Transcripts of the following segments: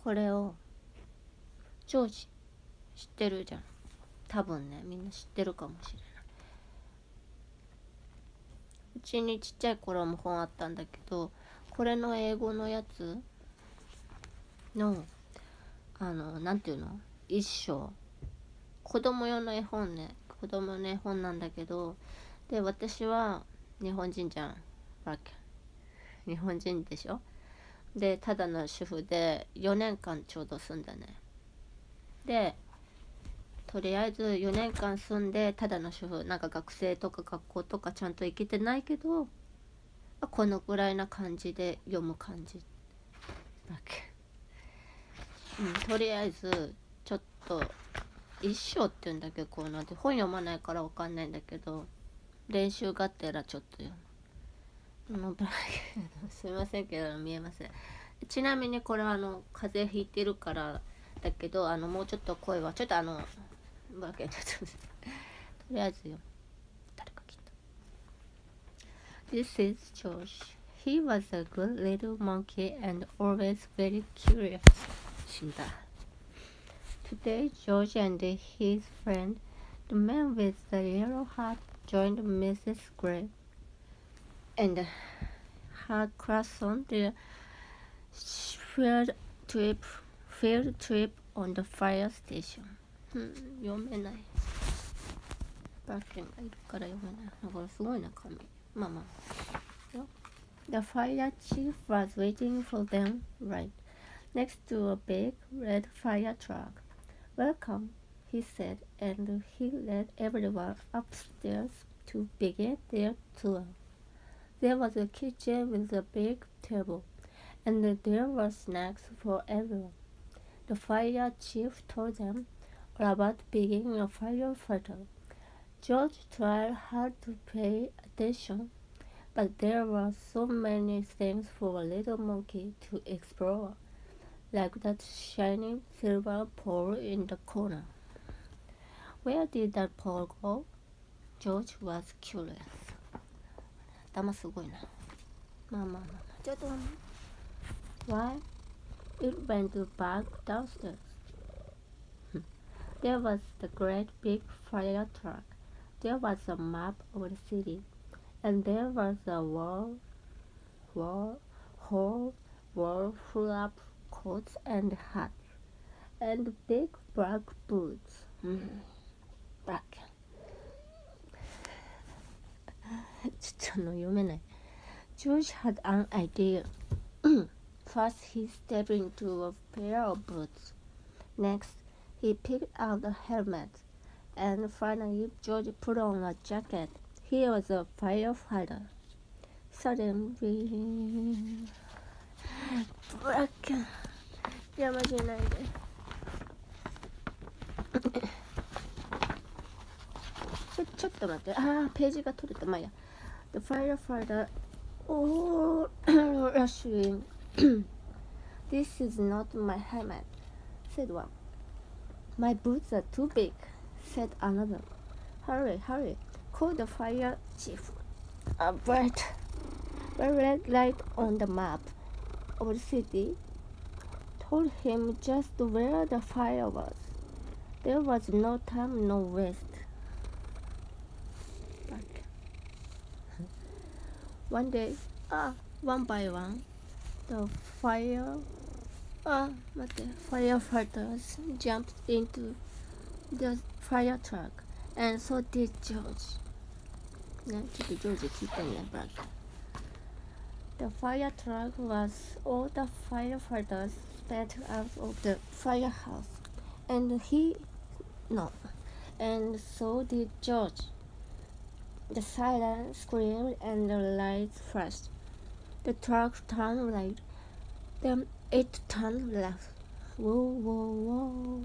これをジョージ知ってるじゃん。多分ね、みんな知ってるかもしれない。うちにちっちゃい頃も本あったんだけど、これの英語のやつのなんていうの、一章、子供用の絵本ね、子供の絵本なんだけど、で私は日本人じゃん、日本人でしょ。でただの主婦で4年間ちょうど住んだね。でとりあえず4年間住んでただの主婦、なんか学生とか学校とかちゃんと行けてないけど、このぐらいな感じで読む感じだけ、とりあえずちょっと一章って言うんだけど、こうなんて本読まないからわかんないんだけど、練習がてらちょっと読むすいませんけど見えません。ちなみにこれは風邪ひいてるからだけど、もうちょっと声はちょっととりあえずよ、誰か来た。 This is George. He was a good little monkey and always very curious. 死んだ。Today George and his friend, the man with the yellow hat, joined Mrs. Gray and had crossed their field trip on the fire station. 読めない。バーケンがいるから読めない。だからすごいな紙。まあまあ。The fire chief was waiting for them right next to a big red fire truck. Welcome, he said, and he led everyone upstairs to begin their tour. There was a kitchen with a big table, and there were snacks for everyone. The fire chief told them all about being a firefighter. George tried hard to pay attention, but there were so many things for a little monkey to explore, like that shining silver pole in the corner. Where did that pole go? George was curious. 頭すごいな。まあまあまあまあ。ちょっとWhy? It went back downstairs. There was the great big fire truck. There was a map of the city, and there was a whole wall full of coats and hats, and big black boots. Black. ちょっと読めない。George had an idea. First, he stepped into a pair of boots. Next, he picked out a helmet. And finally, George put on a jacket. He was a firefighter. Suddenly, black. 邪魔じゃないで。ちょっと待って。ページが取れた。まあや。The firefighter rushed in. This is not my helmet, said one. My boots are too big, said another. Hurry, call the fire chief. A bright red light on the map of the city told him just where the fire was. There was no time, no waste. One day, one by one, the firefighters jumped into the fire truck, and so did George. ね、ちょっとジョージ聞いてね、ブラック。The fire truck was all the firefighters sped out of the firehouse, and so did George. The siren screamed and the lights flashed. The truck turned right, then it turned left. Whoa.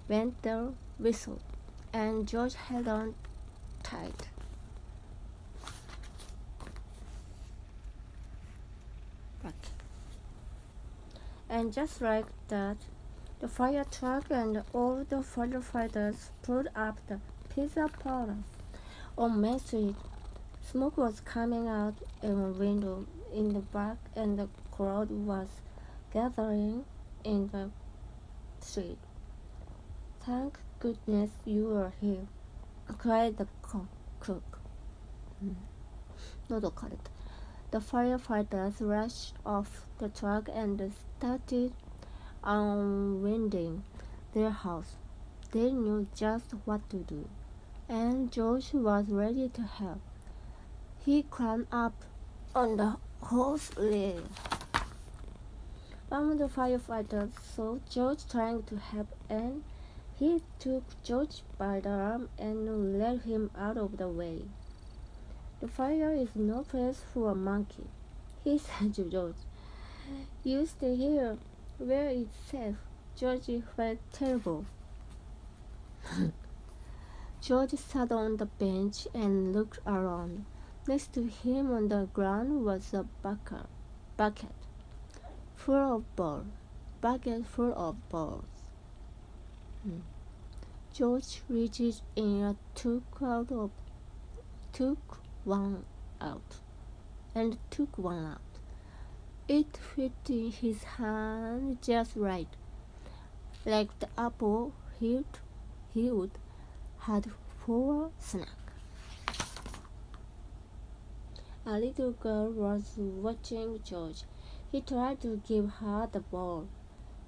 Went the whistle, and George held on tight. And just like that, the fire truck and all the firefighters pulled up the pizza parlor on Main Street. Smoke was coming out in a window in the back, and the crowd was gathering in the street. "Thank goodness you are here," cried the cook. 喉枯れた。The firefighters rushed off the truck and started unwinding their house. They knew just what to do, and George was ready to help. He climbed up on the hose lid. One of the firefighters saw George trying to help, and he took George by the arm and led him out of the way. "The fire is no place for a monkey," he said to George. "You stay here where it's safe." George felt terrible. George sat on the bench and looked around. Next to him on the ground was a bucket full of balls. George reached in and took one out. It fit in his hand just right, like the apple he would had for a snack. A little girl was watching George. He tried to give her the ball,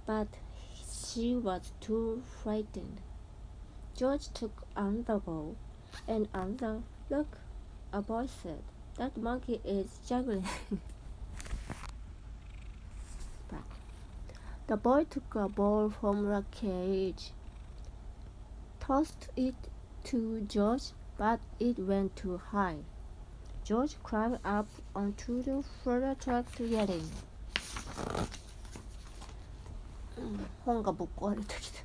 but she was too frightened. George took another ball, and another. "Look," a boy said, "that monkey is juggling." The boy took a ball from the cage, tossed it to George, but it went too high. George climbed up onto the fire truck yelling. 本がぶっ壊れてきた。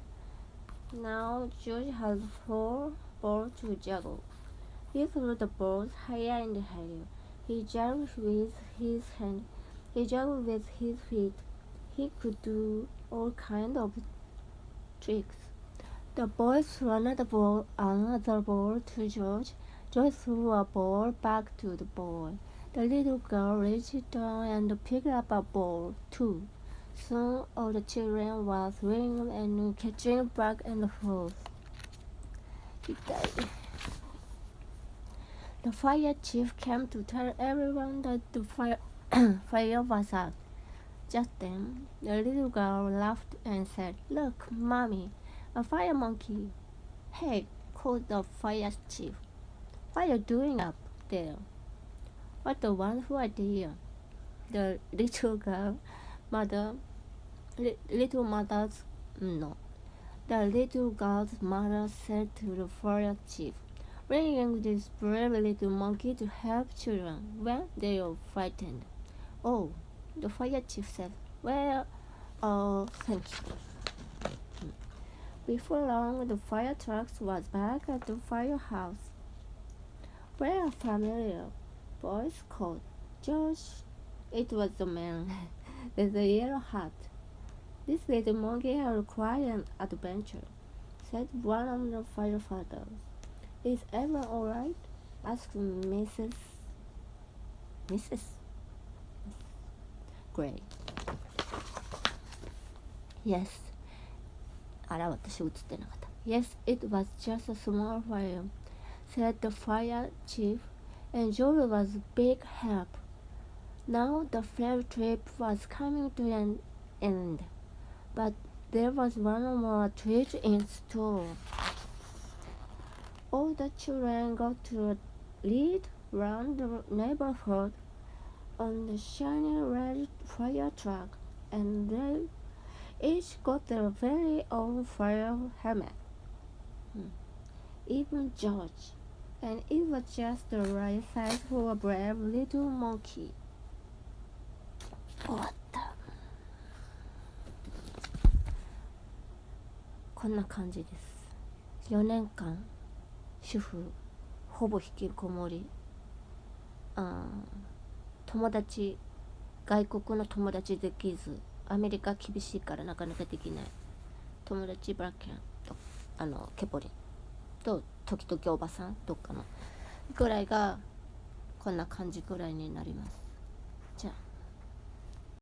Now George had 4 balls to juggle. He threw the balls higher and higher. He juggled with his hand. He juggled with his feet. He could do all kinds of tricks. The boy threw another ball to George. George threw a ball back to the boy. The little girl reached down and picked up a ball, too. Soon all the children were throwing and catching back and forth. He died. The fire chief came to tell everyone that the fire was out. Just then, the little girl laughed and said, "Look, Mommy, a fire monkey." "Hey," called the fire chief. "What are you doing up there?" "What a wonderful idea," the little girl's mother said to the fire chief, bringing this brave little monkey to help children when they are frightened. "Oh," the fire chief said. "Well, thank you." Before long, the fire truck was back at the firehouse, where a familiar voice called, "George." It was the man with the yellow hat. "This little monkey had quite an adventure," said one of the firefighters. "Is everyone all right?" asked Mrs. Gray. "Yes." あら、私映ってなかった。"Yes, it was just a small fire," said the fire chief, and Jorge was a big help. Now the field trip was coming to an end, but there was one more treat in store. All the children got to lead round the neighborhood on the shiny red fire truck, and they each got their very own fire helmet. Even George, and it was just the right size for a brave little monkey. 終わった。こんな感じです。4年間主婦ほぼ引きこもり、友達外国の友達できず、アメリカ厳しいからなかなかできない友達ブラケンとケポリンと時々おばさんどっかのぐらいがこんな感じくらいになります。